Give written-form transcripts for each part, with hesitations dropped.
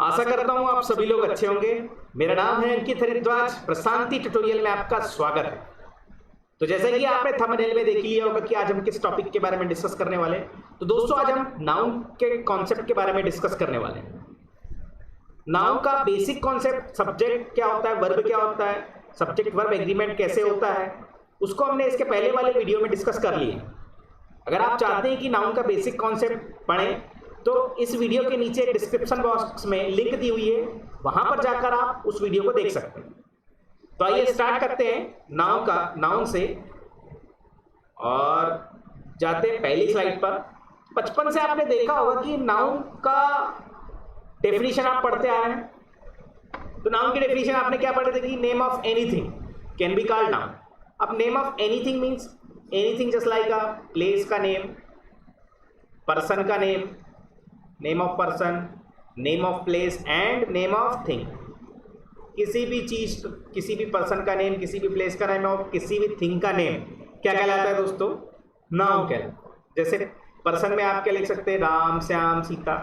आशा करता हूं आप सभी लोग अच्छे होंगे। मेरा नाम है अंकित हरिद्वाज। प्रशांति ट्यूटोरियल में आपका स्वागत है। तो जैसे कि आपने थंबनेल में देख लिया होगा कि आज हम किस टॉपिक के बारे में डिस्कस करने वाले हैं। तो दोस्तों आज हम नाउन के कॉन्सेप्ट के बारे में डिस्कस करने वाले हैं। नाउन का बेसिक कॉन्सेप्ट, सब्जेक्ट क्या होता है, वर्ब क्या होता है, सब्जेक्ट वर्ब एग्रीमेंट कैसे होता है, उसको हमने इसके पहले वाले वीडियो में डिस्कस कर लिए। अगर आप चाहते हैं कि नाउन का बेसिक कॉन्सेप्ट पढ़ें तो इस वीडियो के नीचे डिस्क्रिप्शन बॉक्स में लिंक दी हुई है, वहां पर जाकर आप उस वीडियो को देख सकते हैं। तो आइए स्टार्ट करते हैं नाउन से और जाते हैं पहली स्लाइड पर। बचपन से आपने देखा होगा कि नाउन का डेफिनेशन आप पढ़ते आ रहे हैं। तो नाउन की डेफिनेशन आपने क्या पढ़े थे कि name of anything can be called noun. अब name of anything means anything just like a place का नेम, पर्सन का name, name of person, name of place and name of thing. किसी भी चीज, किसी भी पर्सन का नेम, किसी भी प्लेस का नेम और किसी भी थिंग का नेम क्या कहलाता है दोस्तों? नाउन कहलाता है। जैसे पर्सन में आप क्या लिख सकते हैं? राम, श्याम, सीता।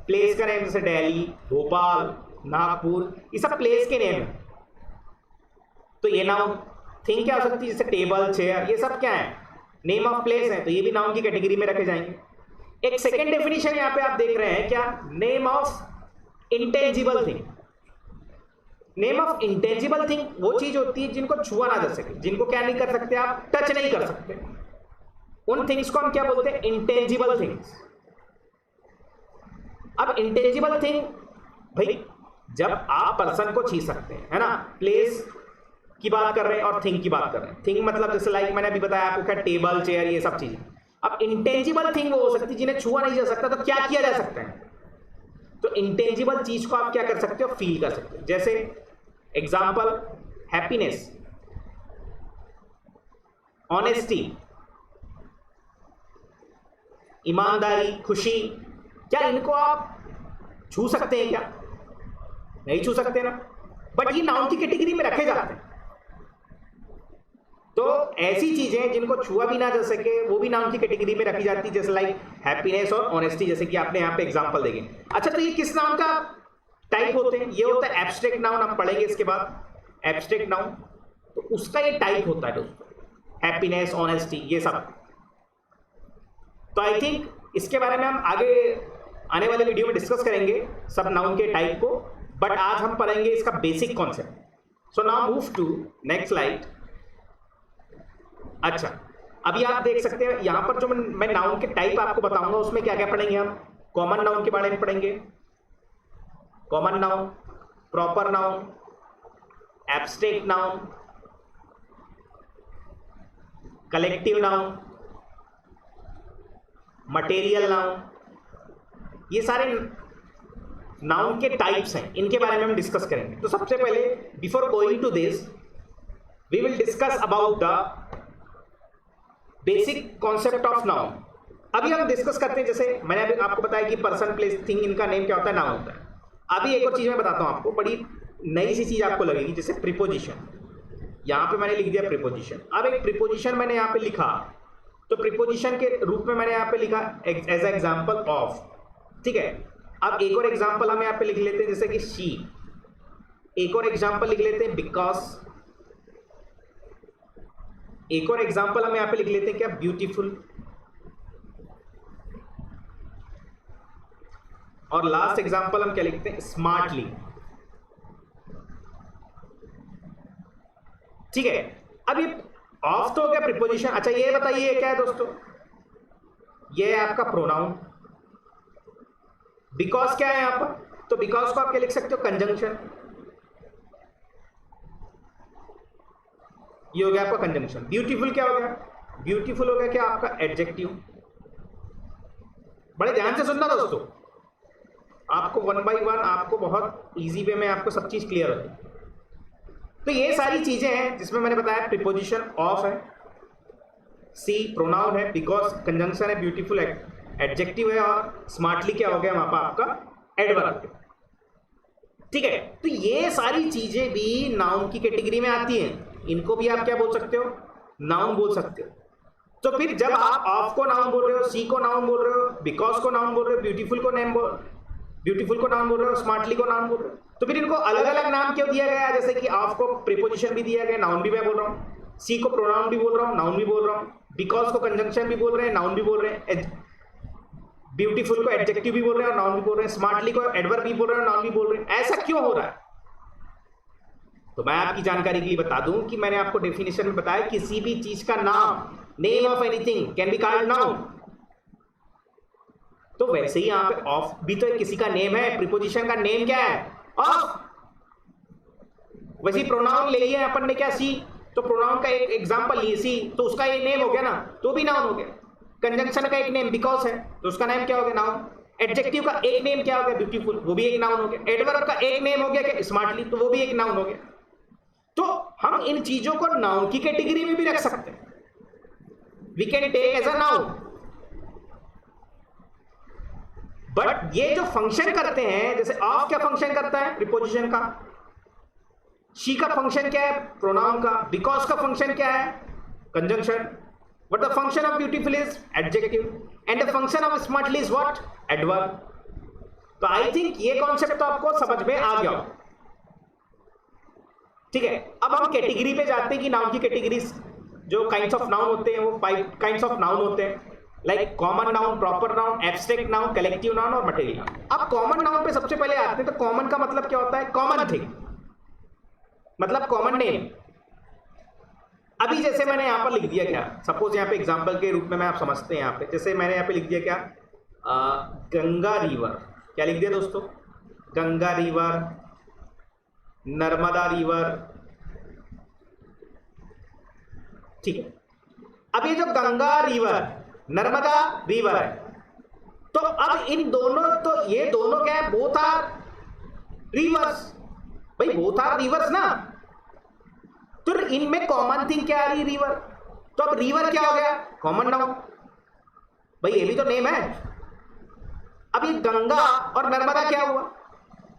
प्लेस का नेम जैसे दिल्ली, भोपाल, नागपुर, ये सब प्लेस के नेम है। तो ये नाउन। थिंग क्या हो सकती है? जैसे टेबल, चेयर, ये सब क्या है? नेम ऑफ प्लेस है, तो ये भी नाउन की कैटेगरी में रखे जाएंगे। एक सेकेंड डेफिनेशन यहां पे आप देख रहे हैं, क्या? Name of intangible thing. Name of intangible thing वो चीज होती है जिनको छुआ ना जा सके, जिनको क्या नहीं कर सकते आप? टच नहीं कर सकते। उन थिंग्स को हम क्या बोलते हैं? Intangible things. अब इंटेंजिबल थिंग भाई जब आप पर्सन को छू सकते हैं, है ना, प्लेस की बात कर रहे हैं और थिंग की बात कर रहे हैं। थिंग मतलब जैसे लाइक मैंने अभी बताया आपको, क्या? टेबल, चेयर, ये सब चीजें। अब इंटेंजिबल थिंग वो हो सकती है जिन्हें छुआ नहीं जा सकता, तो क्या किया जा सकता है? तो इंटेंजिबल चीज को आप क्या कर सकते हो? फील कर सकते हो। जैसे एग्जांपल, हैप्पीनेस, ऑनेस्टी, ईमानदारी, खुशी, क्या इनको आप छू सकते हैं? क्या नहीं छू सकते ना, बट ये नाउन की कैटेगरी में रखे जाते हैं। तो ऐसी चीजें जिनको छुआ भी ना जा सके वो भी नाउन की कैटेगरी में रखी जाती है, जैसे लाइक हैप्पीनेस और ऑनेस्टी, जैसे कि आपने यहाँ पे एग्जांपल देखे। अच्छा, तो ये किस नाउन का टाइप होते हैं? ये होता है एब्स्ट्रैक्ट नाउन। हम पढ़ेंगे इसके बाद एब्स्ट्रैक्ट नाउन, तो उसका ये टाइप होता है दोस्तों, हैप्पीनेस, ऑनेस्टी, ये सब। तो आई थिंक इसके बारे में हम आगे आने वाले वीडियो में डिस्कस करेंगे सब नाउन के टाइप को, बट आज हम पढ़ेंगे इसका basic concept. So now move to next slide. अच्छा, अभी आप देख सकते हैं यहां पर जो मैं नाउन के टाइप आपको बताऊंगा उसमें क्या क्या पढ़ेंगे हम। कॉमन नाउन के बारे में पढ़ेंगे, common noun, proper noun, abstract noun, collective noun, material noun. ये सारे नाउन के टाइप्स हैं, इनके बारे में हम डिस्कस करेंगे। तो सबसे पहले before going to this we will discuss about the basic concept of noun. अभी हम डिस्कस करते हैं, जैसे मैंने अभी आपको बताया कि पर्सन, प्लेस, थिंग, इनका नेम क्या होता है? नाउन होता है। अभी एक और चीज मैं बताता हूं आपको, बड़ी नई सी चीज आपको लगेगी, जैसे प्रीपोजिशन। यहां पे मैंने लिख दिया प्रीपोजिशन। अब एक प्रीपोजिशन मैंने यहां पे लिखा, तो प्रीपोजिशन के रूप में मैंने यहां पे लिखा एज एग्जाम्पल ऑफ, ठीक है। अब एक और एग्जाम्पल हम यहां पे लिख लेते हैं, जैसे कि शी। एक और एग्जाम्पल लिख लेते हैं बिकॉज। एक और एग्जांपल हम यहां पे लिख लेते हैं, क्या? ब्यूटीफुल। और लास्ट एग्जांपल हम क्या लिखते हैं? स्मार्टली। ठीक है। अब ये ऑफ तो हो गया प्रीपोजिशन। अच्छा, ये बताइए क्या है दोस्तों? ये है आपका प्रोनाउन। बिकॉज क्या है यहां पर? तो बिकॉज को आप क्या लिख सकते हो? कंजंक्शन। ये हो गया आपका कंजंक्शन। ब्यूटीफुल क्या हो गया? ब्यूटीफुल हो गया क्या? आपका एडजेक्टिव। बड़े ध्यान से सुनना दोस्तों, आपको वन बाय वन आपको बहुत इजी वे में आपको सब चीज क्लियर होगी। तो ये सारी चीजें हैं जिसमें मैंने बताया प्रीपोजिशन ऑफ है, सी प्रोनाउन है, बिकॉज कंजंक्शन है, ब्यूटीफुल एडजेक्टिव है, और स्मार्टली क्या हो गया वहां पर? आपका एडवर्ब। ठीक है। तो ये सारी चीजें भी नाउन की कैटेगरी में आती हैं, इनको भी आप क्या बोल सकते हो? नाउन बोल सकते हो। तो फिर जब आप ऑफ को नाउन बोल रहे हो, सी को नाउन बोल रहे हो, बिकॉज को नाउन बोल रहे हो, ब्यूटीफुल को नेम बोल ब्यूटीफुल को नाउन बोल रहे हो, स्मार्टली को नाउन बोल रहे हो, तो फिर इनको अलग अलग नाम क्यों दिया गया? जैसे कि ऑफ को प्रीपोजिशन भी दिया गया, नाउन भी मैं बोल रहा हूँ, सी को प्रोनाउन भी बोल रहा हूँ, नाउन भी बोल रहा हूँ, बिकॉज को कंजंक्शन भी बोल रहे हैं, नाउन भी बोल रहे हैं, ब्यूटीफुल को एडजेक्टिव भी बोल रहे हैं और नाउन भी बोल रहे हैं, स्मार्टली को एडवर्ब भी बोल रहे हैं और नाउन भी बोल रहे हैं। ऐसा क्यों हो रहा है? तो मैं आपकी जानकारी के लिए बता दूं कि मैंने आपको डेफिनेशन में बताया किसी भी चीज का नाम, name of anything can be called noun. तो वैसे ही यहां पे ऑफ भी तो किसी का नेम है, प्रीपोजिशन का नेम क्या है? ऑफ। वैसे ही प्रोनाउन ले लिया अपन ने क्या, सी, तो प्रोनाउन का एक एग्जांपल लिए सी, तो उसका ये नेम हो गया ना, तो भी नाउन हो गया। कंजंक्शन का एक नेम बिकॉज है, तो उसका नाम क्या हो गया? नाउन। एडजेक्टिव का एक नेम क्या हो गया? ब्यूटीफुल, वो भी एक नाउन हो गया। एडवर्ब का एक नेम हो गया क्या? स्मार्टली, तो वो भी एक नाउन हो गया। तो हम इन चीजों को नाउन की कैटेगरी में भी रख सकते हैं, we can take as a noun. But ये जो फंक्शन करते हैं, जैसे ऑफ क्या फंक्शन करता है? प्रीपोजिशन का। शी का फंक्शन क्या है? प्रोनाउन का। बिकॉज का फंक्शन क्या है? Conjunction. But the function of beautiful is adjective and the function of smartly is what? Adverb. तो आई थिंक ये कॉन्सेप्ट तो आपको समझ में आ गया, ठीक है। अब हम कैटेगरी पे जाते हैं कि नाउन की कैटेगरीज, जो काइंड्स ऑफ नाउन होते हैं वो 5 काइंड्स ऑफ नाउन होते हैं, like common noun, proper noun, abstract noun, collective noun और मटेरियल नाउन। अब कॉमन नाउन पे सबसे पहले आते हैं, तो कॉमन का मतलब क्या होता है? कॉमन थिंग, मतलब कॉमन नेम। अभी जैसे मैंने यहां पर लिख दिया क्या, सपोज यहां पे एग्जांपल के रूप में मैं आप समझते हैं यहां पे, जैसे मैंने यहां पे लिख दिया क्या, गंगा रिवर। क्या लिख दिया दोस्तों? गंगा रिवर, नर्मदा रिवर, ठीक है। अब ये जो गंगा रिवर, नर्मदा रिवर है, तो अब इन दोनों, तो ये दोनों क्या है? Both are rivers. भाई बोथ आर रिवर्स ना, तो इनमें कॉमन थिंग क्या आ रही? रिवर। तो अब रिवर क्या हो गया? Common noun. भाई ये भी तो नेम है। अब ये गंगा और नर्मदा क्या हुआ?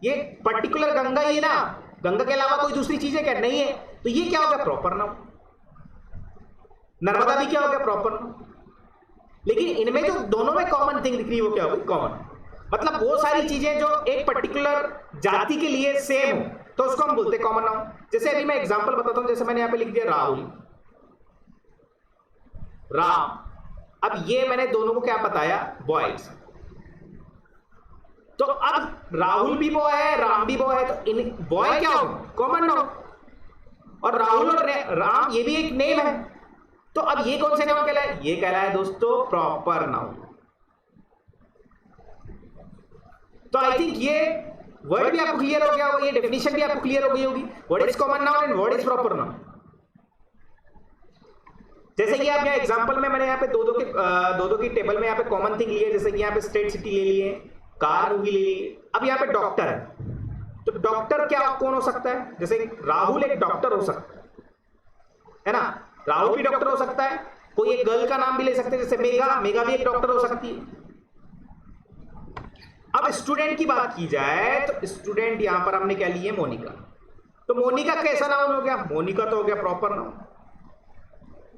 ये पर्टिकुलर गंगा ही है ना, गंगा के अलावा कोई दूसरी चीज है क्या? नहीं है, तो ये क्या हो गया? Proper noun. नर्मदा भी क्या हो गया? Proper noun. लेकिन इनमें जो दोनों में कॉमन थिंग दिख रही है वो क्या हो गई? कॉमन। मतलब वो सारी चीजें जो एक पर्टिकुलर जाति के लिए सेम हो, तो उसको हम बोलते हैं कॉमन नाउन। जैसे अभी मैं एग्जांपल बताता हूं, जैसे मैंने यहां पे लिख दिया राहुल, राम। अब ये मैंने दोनों को क्या बताया? बॉयज। तो अब राहुल भी बॉय है, राम भी बॉय है, तो इन बॉय क्या हो? Common noun. और राहुल और राम ये भी एक नेम है, तो अब ये कौन से नाउन कहलाए? ये कहलाए दोस्तों प्रॉपर नाउन। तो आई थिंक ये वर्ड भी आपको क्लियर हो गया होगा, ये डेफिनेशन भी आपको क्लियर हो गई होगी, what is common noun and what is proper noun. जैसे कि आप यहाँ एग्जांपल में मैंने यहाँ पे दो की टेबल में यहाँ पे कॉमन थिंग लिए, जैसे कि यहाँ पे स्टेट सिटी ले लिए, कार मूवी ले लिए। अब यहाँ पे डॉक्टर है, तो डॉक्टर क्या कौन हो सकता है? जैसे राहुल एक डॉक्टर हो सकता है ना, राहुल भी डॉक्टर हो सकता है। कोई एक गर्ल का नाम भी ले सकते हैं, जैसे मेघा, मेघा भी एक डॉक्टर हो सकती है। अब स्टूडेंट की बात की जाए, तो स्टूडेंट यहां पर हमने क्या लिए? मोनिका। तो मोनिका कैसा नाउन हो गया? मोनिका तो हो गया प्रॉपर नाउन।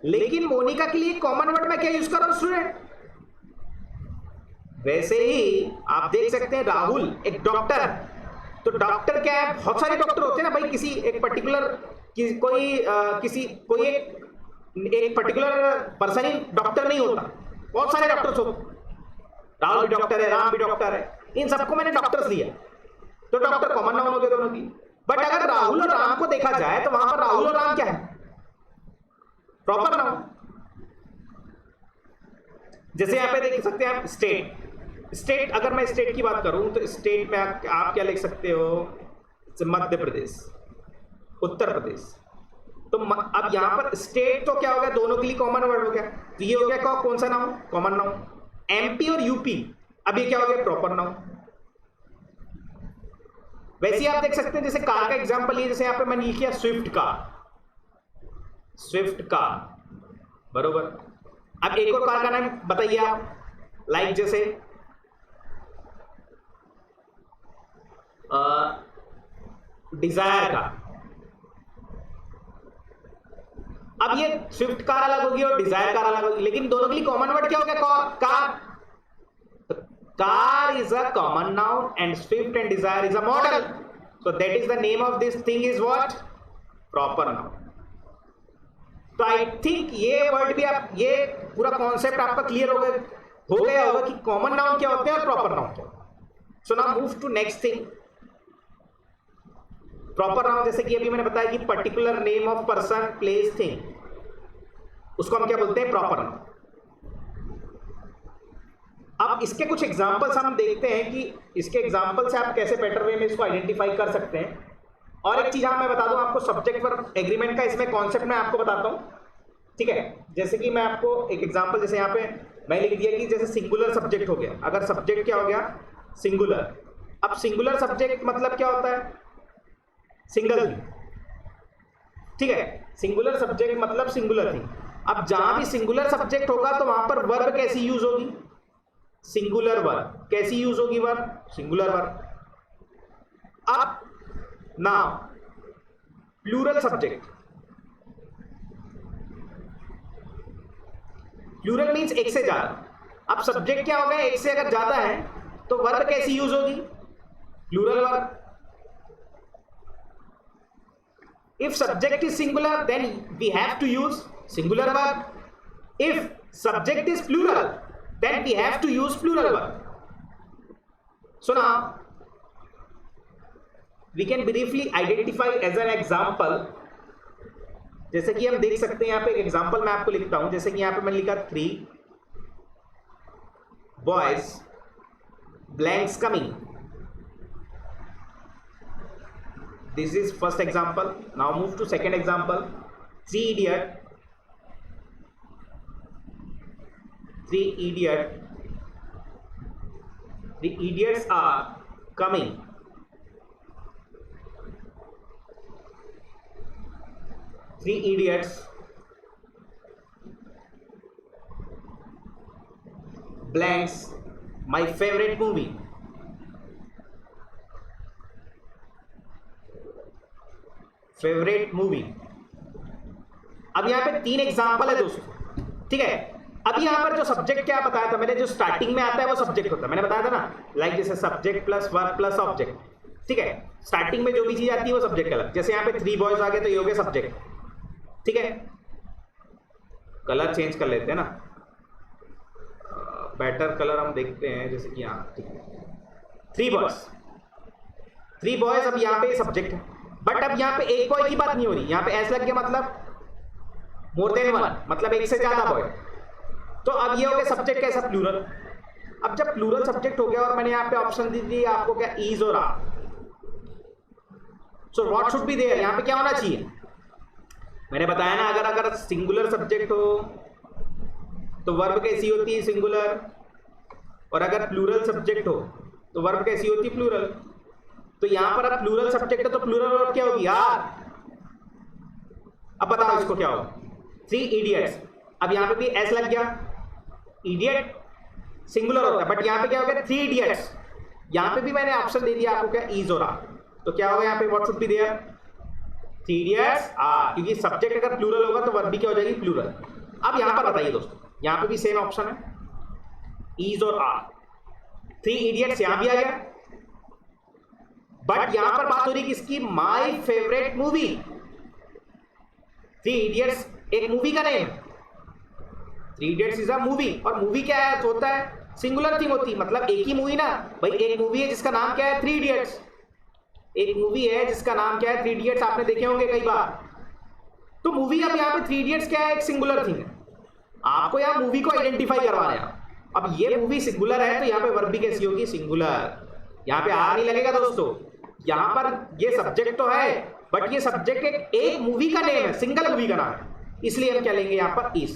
लेकिन मोनिका के लिए कॉमन वर्ड में क्या यूज कर रहा हूं? स्टूडेंट। वैसे ही आप देख सकते हैं राहुल एक डॉक्टर है, तो डॉक्टर क्या है? बहुत सारे डॉक्टर होते हैं ना भाई, किसी एक पर्टिकुलर कोई एक पर्टिकुलर पर्सन ही डॉक्टर नहीं होता, बहुत सारे डॉक्टर्स होते। राहुल भी डॉक्टर है, राम भी डॉक्टर है, इन सबको मैंने डॉक्टर्स दिया, तो डॉक्टर कॉमन नाउन हो गया दोनों की। बट अगर राहुल और राम को देखा जाए, तो वहां पर राहुल और राम क्या है? Proper noun. जैसे यहां पे देख सकते हैं आप स्टेट। स्टेट, अगर मैं स्टेट की बात करूं, तो स्टेट में आप क्या लिख सकते हो? मध्य प्रदेश, उत्तर प्रदेश। तो अब यहां पर स्टेट तो क्या हो गया? दोनों के लिए कॉमन वर्ड हो गया, तो ये हो गया कौन सा नाउन? Common noun. एमपी और यूपी, अब ये क्या हो गया? Proper noun. वैसे ही आप देख सकते हैं, जैसे कार का एग्जांपल है, जैसे यहां पे मैंने लिखा स्विफ्ट कार, स्विफ्ट कार, बरोबर। अब एक और कार का नाम बताइए आप, लाइक जैसे डिजायर का। अब ये स्विफ्ट कार अलग होगी और डिजायर कार अलग होगी, लेकिन दोनों के लिए कॉमन वर्ड क्या हो गया? Car. Car is a common noun and Swift and desire is a model, so that is the name of this thing is what? Proper noun. तो आई थिंक ये वर्ड भी आप, ये पूरा कॉन्सेप्ट आपका क्लियर हो गया होगा कि कॉमन नाउन क्या होते हैं और प्रॉपर नाउन क्या होते हैं। So now move to next thing. Proper noun जैसे कि अभी मैंने बताया कि particular name of person place thing, उसको हम क्या बोलते हैं? Proper noun. अब इसके कुछ एग्जांपल्स हम देखते हैं कि इसके एग्जांपल से आप कैसे बेटर वे में इसको आइडेंटिफाई कर सकते हैं। और एक चीज मैं बता दूं आपको, सब्जेक्ट वर्ब एग्रीमेंट का इसमें कॉन्सेप्ट मैं आपको बताता हूं, ठीक है। जैसे कि मैं आपको एक एग्जांपल, जैसे यहाँ पे मैं लिख दिया कि जैसे सिंगुलर सब्जेक्ट हो गया, अगर सब्जेक्ट क्या हो गया? सिंगुलर। अब सिंगुलर सब्जेक्ट मतलब क्या होता है? सिंगल थिंग, ठीक है। सिंगुलर सब्जेक्ट मतलब सिंगुलर थिंग। अब जहां भी सिंगुलर सब्जेक्ट होगा तो वहां पर वर्ब कैसी यूज होगी? Singular verb. कैसी यूज होगी वर्ब? Singular verb. अब now plural subject, plural means एक से ज्यादा। अब सब्जेक्ट क्या होगा? एक से अगर ज्यादा है तो वर्ब कैसी यूज होगी? Plural verb. If subject is singular then we have to use singular verb. If subject is plural then we have to use plural verb. So now we can briefly identify as an example, जैसे कि हम देख सकते हैं यहाँ पे एक example मैं आपको लिखता हूं। जैसे कि यहाँ पे मैंने लिखा 3 boys blanks coming. This is first example. Now move to second example. 3 idiot. 3 idiot. The idiots are coming. Three idiots blanks my favorite movie. Favorite movie. अब यहाँ पे 3 एग्जाम्पल है दोस्तों, ठीक है। अब यहाँ पर जो सब्जेक्ट क्या बताया था मैंने, जो स्टार्टिंग में आता है वो सब्जेक्ट होता है, मैंने बताया था ना, लाइक जैसे subject plus verb plus object, ठीक है। स्टार्टिंग में जो भी चीज आती है वो सब्जेक्ट अलग। जैसे यहाँ पे 3 बॉयज आ गए तो ये हो गया सब्जेक्ट, ठीक है। कलर चेंज कर लेते हैं ना, बेटर कलर हम देखते हैं, जैसे कि यहाँ, ठीक है। 3 बॉयज, अब यहाँ पे सब्जेक्ट है, बट अब यहाँ पे एक बॉय की बात नहीं हो रही, यहाँ पे ऐसा लग गया मतलब मोर देन वन, मतलब एक से ज्यादा बॉय। तो अब ये हो गया सब्जेक्ट कैसा? प्लूरल। अब जब प्लूरल सब्जेक्ट हो गया और मैंने यहाँ पे ऑप्शन दी थी आपको क्या? इज और are. So what should be there? यहाँ पे क्या होना चाहिए? मैंने बताया ना, अगर सिंगुलर सब्जेक्ट हो तो वर्ब कैसी होती है? सिंगुलर। और अगर प्लूरल सब्जेक्ट हो तो वर्ब कैसी होती है? प्लूरल। तो यहां पर अब प्लूरल सब्जेक्ट है तो प्लूरल वर्ब क्या होगी यार? अब बताओ इसको क्या होगा? 3 इडियट्स। अब यहां पे भी एस लग गया, इडियट सिंगुलर होता है, बट यहां पे क्या हो गया? 3 इडियट्स। यहां पे भी मैंने ऑप्शन दे दिया आपको क्या? इज और आर। तो क्या होगा यहाँ पे? What should be there? 3 idiots are, क्योंकि सब्जेक्ट अगर प्लूरल होगा तो वर्ब भी क्या हो जाएगी? प्लूरल। अब यहां पर बताइए दोस्तों, यहां पे भी सेम ऑप्शन है, इज और आर। 3 इडियट्स यहां भी आ गया, बट यहां पर बात हो रही किसकी? My favourite movie. 3 इडियट्स एक मूवी का name, 3 idiots is a movie. और मूवी क्या है? तो होता है सिंगुलर थिंग होती है, मतलब एक ही मूवी ना भाई। एक मूवी है जिसका नाम क्या है? 3 इडियट्स। एक मूवी है जिसका नाम क्या है? 3 इडियट्स। आपने देखे होंगे कई बार। तो मूवी, अब यहाँ पे 3 इडियट्स क्या है? एक सिंगुलर थिंग है। आपको यहाँ मूवी को आइडेंटिफाई करवाना है। अब ये मूवी सिंगुलर है तो यहाँ पे वर्ब भी कैसी होगी? सिंगुलर। यहाँ पे आर नहीं लगेगा दोस्तों। यहाँ पर ये सब्जेक्ट तो है, बट ये सब्जेक्ट एक मूवी का नेम है, सिंगल मूवी का नाम है, इसलिए हम क्या लेंगे यहाँ पर? इज।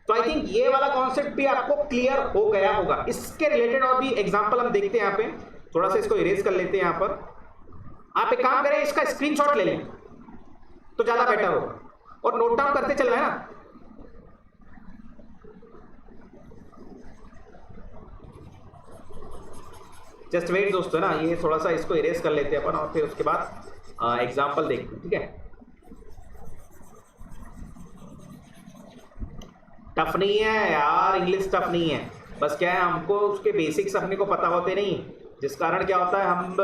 तो आई थिंक ये वाला कॉन्सेप्ट भी आपको क्लियर हो गया होगा। इसके रिलेटेड और भी एग्जांपल हम देखते हैं यहाँ पे। थोड़ा सा इसको इरेज कर लेते हैं यहाँ पर। आप एक काम करें, इसका स्क्रीनशॉट ले लें तो ज्यादा बेटर होगा, और नोट डाउन करते चलना है ना। जस्ट वेट दोस्तों ना, ये थोड़ा सा इसको इरेज कर लेते हैं अपन, और फिर उसके बाद एग्जांपल देखते हैं, ठीक है। टफ नहीं है यार, इंग्लिश टफ नहीं है। बस क्या है, हमको उसके बेसिक्स अपने को पता होते नहीं, जिस कारण क्या होता है, हम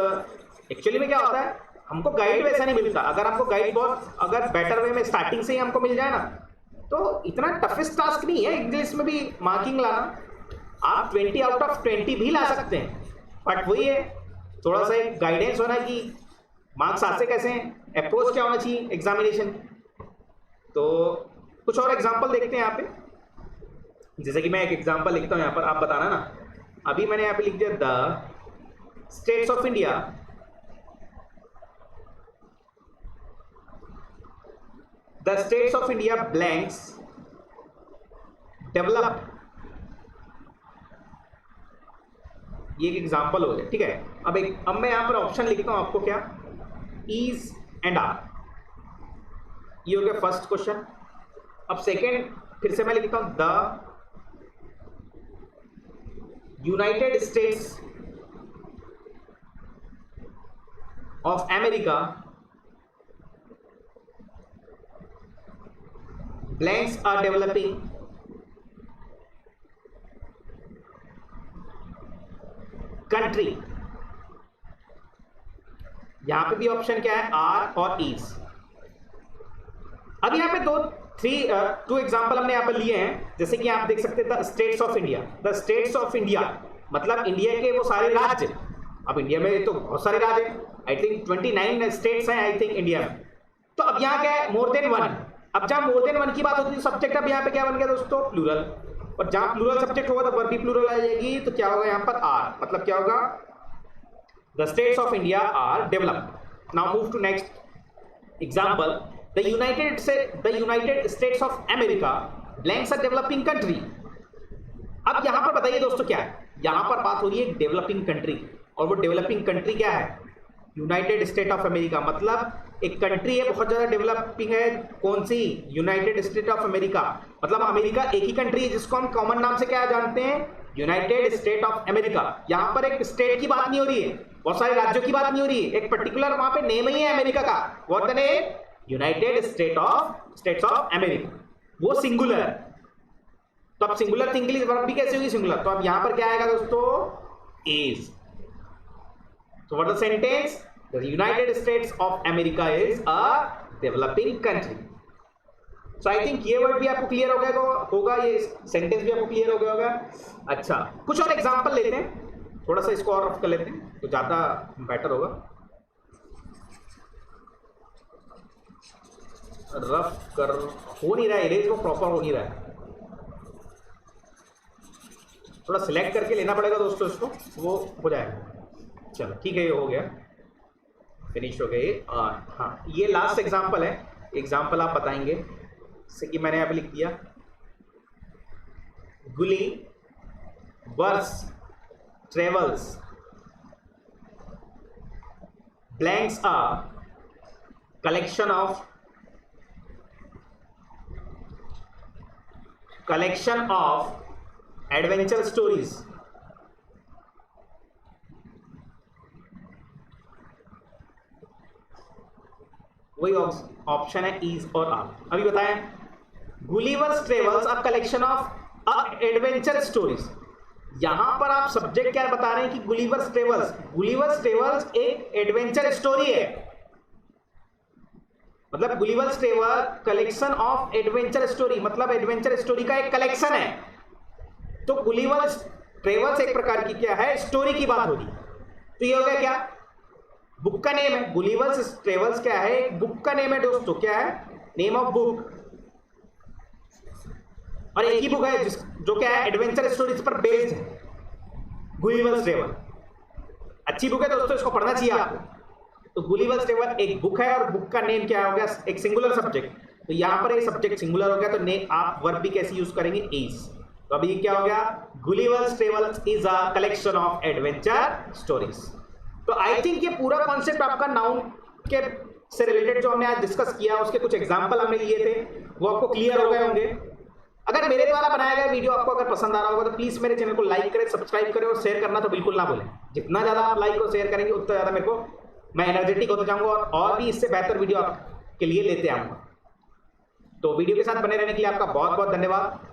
एक्चुअली में क्या होता है, हमको गाइड वैसा नहीं मिलता। अगर हमको गाइड बहुत अगर बेटर वे में स्टार्टिंग से ही हमको मिल जाए ना, तो इतना टफेस्ट टास्क नहीं है इंग्लिश में भी मार्किंग लाना। आप 20 आउट ऑफ 20 भी ला सकते हैं, बट वही है, थोड़ा सा एक गाइडेंस होना कि मार्क्स आते कैसे हैं, अप्रोच क्या होना चाहिए एग्जामिनेशन। तो कुछ और एग्जांपल देखते हैं यहाँ पे। जैसे कि मैं एक एग्जांपल लिखता हूँ यहाँ पर, आप बताना ना। अभी मैंने यहाँ पे लिख दिया the states of India blanks develop. ये एक एग्जांपल हो गया, ठीक है। अब मैं यहां पर ऑप्शन लिखता हूं आपको, क्या, ईज एंड आर। ये हो गया फर्स्ट क्वेश्चन। अब सेकेंड फिर से मैं लिखता हूं, the United States of America blanks are developing country। यहां पे भी ऑप्शन क्या है, आर और ईज। अब यहां पे टू एग्जांपल हमने यहां पर लिए हैं। जैसे कि आप देख सकते हैं the states of India. The states of India मतलब इंडिया के वो सारे राज्य। अब इंडिया में तो बहुत सारे राज्य हैं, आई थिंक 29 स्टेट्स हैं आई थिंक इंडिया में। तो अब यहाँ क्या है, मोर देन वन। अब जहां मोर देन वन की बात होती है सब्जेक्ट अब यहाँ पे क्या बन गया दोस्तों, प्लूरल। और जहां प्लूरल सब्जेक्ट होगा तो वर्ब भी प्लूरल आ जाएगी। तो क्या होगा यहाँ पर, आर। मतलब क्या होगा, the states of India are developed. Now move to next example, the United States of America blanks are developing country. अब यहां पर बताइए दोस्तों क्या है, यहां पर बात हो रही है डेवलपिंग कंट्री। और वो डेवलपिंग कंट्री क्या है, यूनाइटेड स्टेट ऑफ अमेरिका। मतलब एक कंट्री है बहुत ज्यादा डेवलपिंग है, कौन सी, यूनाइटेड स्टेट ऑफ अमेरिका। मतलब अमेरिका एक ही कंट्री है जिसको हम कॉमन नाम से क्या जानते हैं, यूनाइटेड स्टेट ऑफ अमेरिका। यहां पर एक स्टेट की बात नहीं हो रही है, बहुत सारे राज्यों की बात नहीं हो रही है, एक पर्टिकुलर वहां पे नेम ही है अमेरिका का। What the name, United States of America. वो सिंगुलर है। तो अब सिंगुलर थिंग के लिए वर्ब भी कैसे होगी, सिंगुलर। तो अब यहां पर क्या आएगा दोस्तों, is. So what the sentence? The United States of America is a developing country. So I think ये वर्ड भी आपको क्लियर होगा, ये सेंटेंस भी आपको क्लियर हो गया होगा। अच्छा, कुछ और एग्जांपल लेते हैं, थोड़ा सा इसको और रफ कर लेते हैं तो ज्यादा बेटर होगा। रफ कर हो नहीं रहा है, इरेज को प्रॉपर हो नहीं रहा है, थोड़ा सिलेक्ट करके लेना पड़ेगा दोस्तों इसको, वो हो जाएगा। चलो ठीक है, ये हो गया, फिनिश हो गई। हाँ, ये लास्ट एग्जांपल है। एग्जांपल आप बताएंगे, जैसे कि मैंने यहाँ पे लिख दिया, Gulliver's travels blanks are collection of adventure stories. वही ऑप्शन है ईज और आर। अभी बताएं, Gulliver's travels a collection of adventure stories. यहां पर आप सब्जेक्ट क्या बता रहे हैं कि गुलिवर्स ट्रेवल्स एक एडवेंचर स्टोरी है। मतलब Gulliver's travels collection of adventure story, मतलब एडवेंचर स्टोरी का एक कलेक्शन है। तो गुलिवर्स ट्रेवल्स एक प्रकार की क्या है, स्टोरी की बात हो रही। तो ये हो गया क्या, बुक का नेम है। गुलिवर्स ट्रेवल्स क्या है, एक बुक का नेम है दोस्तों। क्या है, नेम ऑफ बुक। और एक ही बुक है जो क्या है, एडवेंचर स्टोरीज पर बेस्ड है, गुलिवर्स ट्रेवल। अच्छी बुक है दोस्तों, इसको पढ़ना चाहिए आपको। तो गुलिवर्स ट्रेवल एक बुक है और बुक का नेम क्या हो गया, एक सिंगुलर सब्जेक्ट। तो यहां पर ये सब्जेक्ट सिंगुलर हो गया, तो आप वर्ब भी कैसे यूज करेंगे, इज। तो अभी क्या हो गया, Gulliver's travels is a collection of adventure stories. तो आई थिंक ये पूरा कॉन्सेप्ट आपका नाउन के से रिलेटेड जो हमने आज डिस्कस किया, उसके कुछ एग्जांपल हमने लिए थे, वो आपको क्लियर हो गए होंगे। अगर मेरे द्वारा बनाया गया वीडियो आपको अगर पसंद आ रहा होगा तो प्लीज मेरे चैनल को लाइक करें, सब्सक्राइब करें और शेयर करना तो बिल्कुल ना भूलें। जितना ज्यादा आप लाइक और शेयर करेंगे उतना ज्यादा मेरे को मैं एनर्जेटिक होता जाऊंगा और भी इससे बेहतर वीडियो आपके लिए लेते आऊंगा। तो वीडियो के साथ बने रहने के लिए आपका बहुत बहुत धन्यवाद।